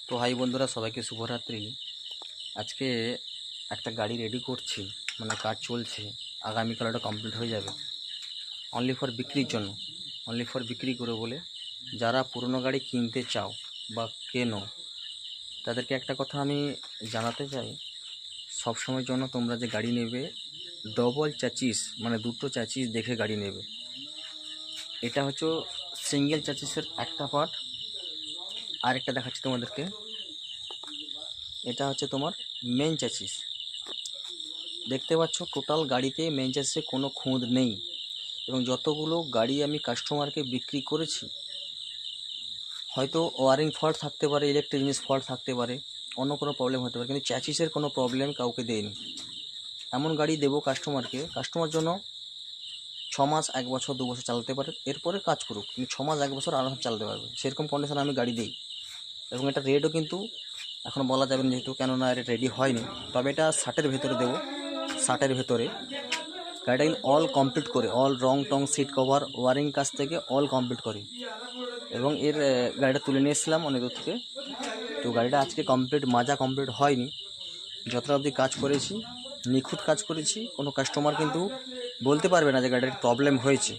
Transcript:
তো হাই বন্ধুরা, সবাইকে শুভরাত্রি। আজকে একটা গাড়ি রেডি করছি, মানে কাজ চলছে। আগামীকাল ওটা কমপ্লিট হয়ে যাবে, অনলি ফর বিক্রির জন্য। অনলি ফর বিক্রি করে বলে যারা পুরনো গাড়ি কিনতে চাও বা কেনো, তাদেরকে একটা কথা আমি জানাতে চাই। সবসময়ের জন্য তোমরা যে গাড়ি নেবে, ডবল চ্যাচিস মানে দুটো চ্যাচিস দেখে গাড়ি নেবে। এটা হচ্ছে সিঙ্গেল চ্যাচিসের একটা পার্ট। আরেকটা দেখাচ্ছি তোমাদেরকে, এটা হচ্ছে তোমার মেন চ্যাচিস। দেখতে পাচ্ছ টোটাল গাড়িতে মেন চ্যাসিসে কোনো খুঁত নেই। এবং যতগুলো গাড়ি আমি কাস্টমারকে বিক্রি করেছি, হয়তো ওয়ারিং ফল্ট থাকতে পারে, ইলেকট্রিক জিনিস ফল্ট থাকতে পারে, অন্য কোনো প্রবলেম হতে পারে, কিন্তু চ্যাসিসের কোনো প্রবলেম কাউকে দেয়নি। এমন গাড়ি দেবো কাস্টমারকে, কাস্টমার জন্য 6 মাস 1 বছর 2 বছর চালাতে পারে, এরপরে কাজ করুক, কিন্তু 6 মাস 1 বছর আরাম চালাতে পারবে, সেরকম কন্ডিশনে আমি গাড়ি দিই। এবং এটা রেটও কিন্তু এখন বলা যাবে না, যেহেতু কেননা এটা রেডি হয়নি। তবে এটা 60-এর ভেতরে দেবো, 60-এর ভেতরে। গাড়িটা কিন্তু অল কমপ্লিট করে, অল রং টং সিট কভার ওয়ারিং কাজ থেকে অল কমপ্লিট করে। এবং এর গাড়িটা তুলে নিয়ে এসেছিলাম অনেক দূর থেকে। তো গাড়িটা আজকে কমপ্লিট, মাজা কমপ্লিট হয়নি। যতটা অবধি কাজ করেছি, নিখুঁত কাজ করেছি। কোনো কাস্টমার কিন্তু বলতে পারবে না যে গাড়ির প্রবলেম হয়েছে।